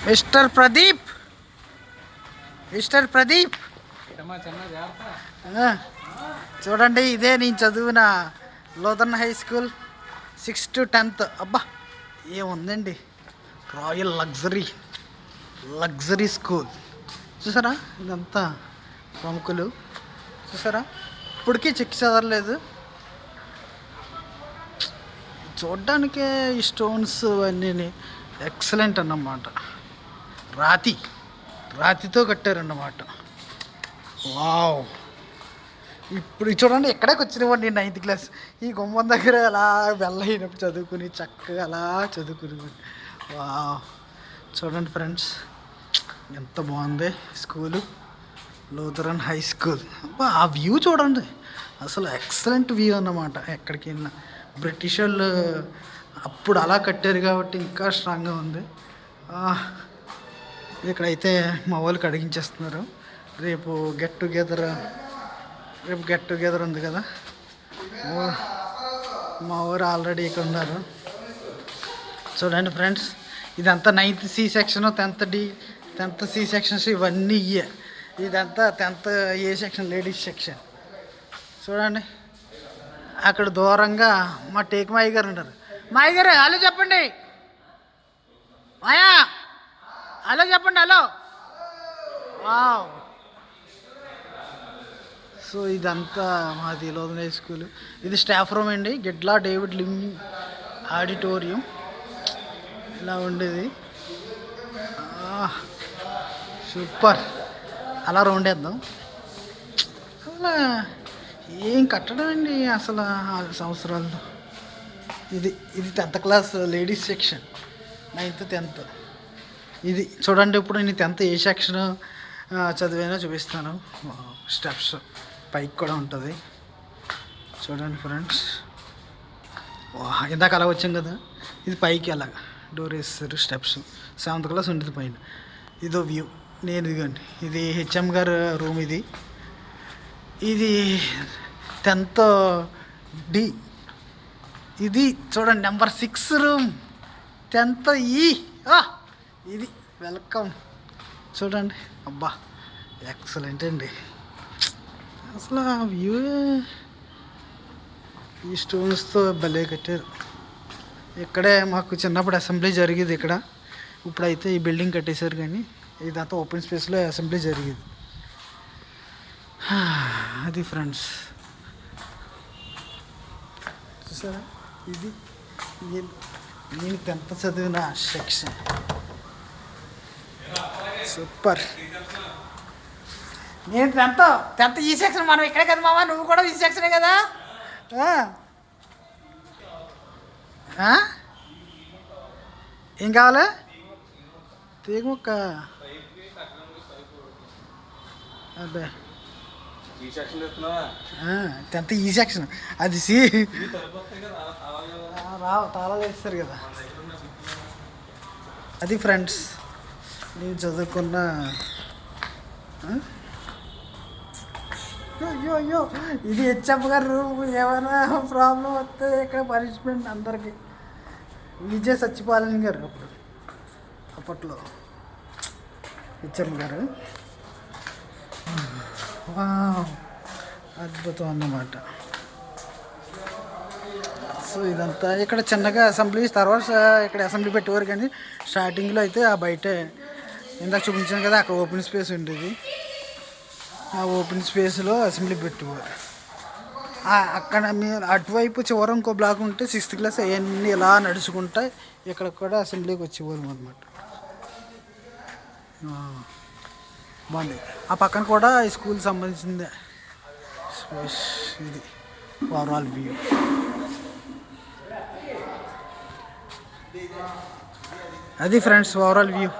Mister Pradeep, mister Pradeep చూడండి, ఇదే నేను చదివిన లోదన్ high school 6th to 10th. అబ్బా ఏముందండి, రాయల్ లగ్జరీ స్కూల్ చూసారా. ఇదంతా ప్రముఖులు చూసారా, ఇప్పటికీ చెక్కి చదవలేదు. చూడ్డానికే ఈ స్టోన్స్ అన్నీ ఎక్సలెంట్ అన్నమాట. రాతితో కట్టారన్నమాట. వావ్, ఇప్పుడు చూడండి ఎక్కడికి వచ్చినవాడిని 9th క్లాస్. ఈ గుమ్మం దగ్గర అలా వెళ్ళయినప్పుడు చదువుకుని చక్కగా అలా చదువుకుని. వావ్, చూడండి ఫ్రెండ్స్ ఎంత బాగుంది స్కూలు, లూథరన్ హై స్కూల్. అబ్బా ఆ వ్యూ చూడండి, అసలు ఎక్సలెంట్ వ్యూ అన్నమాట. ఎక్కడికి వెళ్ళినా బ్రిటిష్ వాళ్ళు అప్పుడు అలా కట్టారు కాబట్టి ఇంకా స్ట్రాంగ్గా ఉంది. ఇక్కడైతే మా వాళ్ళకి అడిగించేస్తున్నారు. రేపు గెట్ టుగెదర్ ఉంది కదా, మా ఊరు ఆల్రెడీ ఇక్కడ ఉన్నారు. చూడండి ఫ్రెండ్స్, ఇదంతా 9th C section, 10th D, 10th C sections ఇవన్నీ ఇయ్యే. ఇదంతా 10th A section, ladies section. చూడండి అక్కడ దూరంగా మా టేక్ మాయి గారు ఉంటారు. మాయి గారు హలో చెప్పండి, మాయా హలో చెప్పండి, హలో. వావ్, సో ఇదంతా మాది లోదన్ హై స్కూల్. ఇది స్టాఫ్ రూమ్ అండి, గిడ్లా డేవిడ్ లిమ్ ఆడిటోరియం ఇలా ఉండేది. సూపర్, అలా రౌండ్ వేద్దాం. అలా ఏం కట్టడం అండి అసలు ఆ సంవత్సరాల్లో. ఇది 10th class ladies section, 9th 10th. ఇది చూడండి, ఇప్పుడు నేను 10th ఏ సెక్షన్ చదివానో చూపిస్తాను. స్టెప్స్ పైకి కూడా ఉంటుంది చూడండి ఫ్రెండ్స్. ఇందాక అలా వచ్చాం కదా, ఇది పైకి అలాగా డోర్ వేస్తారు, స్టెప్స్. 7th క్లాస్ ఉండేది పైన. ఇదో వ్యూ. నేను ఇదిగోండి, ఇది హెచ్ఎం గారు రూమ్. ఇది 10th D. ఇది చూడండి నెంబర్ 6 రూమ్, 10th E. ఇది వెల్కమ్ చూడండి. అబ్బా ఎక్సలెంట్ అండి అసలు ఆ వ్యూ. ఈ స్టోన్స్తో భలే కట్టారు. ఇక్కడే మాకు చిన్నప్పుడు అసెంబ్లీ జరిగేది ఇక్కడ. ఇప్పుడైతే ఈ బిల్డింగ్ కట్టేశారు, కానీ ఇదంతా ఓపెన్ స్పేస్లో అసెంబ్లీ జరిగేది. అది ఫ్రెండ్స్ చూసారా, ఇది నేను 10th చదివిన సెక్షన్. సూపర్. నేను 10th ఈ సెక్షన్. మనం ఇక్కడే కదా మామ, నువ్వు కూడా ఈ సెక్షనే కదా. ఏం కావాలి? తీగ ముక్క. అబ్బే 10th ఈ సెక్షన్. అది రావు, తాళాలు వేస్తారు కదా. అది ఫ్రెండ్స్ నేను చదువుకున్న. అయ్యో ఇది హెచ్ఎం గారు రూమ్. ఏమైనా ప్రాబ్లం వస్తే ఇక్కడ పనిష్మెంట్ అందరికీ. విజయ సత్యపాలన్ గారు అప్పట్లో హెచ్ఎం గారు. అద్భుతం అన్నమాట. సో ఇదంతా ఇక్కడ చిన్నగా అసెంబ్లీ, తర్వాత ఇక్కడ అసెంబ్లీ పెట్టేవారు. కానీ స్టార్టింగ్లో అయితే ఆ బయటే ఇందాక చూపించాను కదా, అక్కడ ఓపెన్ స్పేస్ ఉండేది. ఆ ఓపెన్ స్పేస్లో అసెంబ్లీ పెట్టేవారు. అక్కడ మీరు అటువైపు చివర ఇంకో బ్లాక్ ఉంటే 6th క్లాస్ అవన్నీ ఇలా నడుచుకుంటా ఇక్కడ కూడా అసెంబ్లీకి వచ్చేవారు అనమాట. బాగుంది. ఆ పక్కన కూడా ఈ స్కూల్ సంబంధించిందే. ఇది ఓవరాల్ వ్యూ. అది ఫ్రెండ్స్ ఓవరాల్ వ్యూ.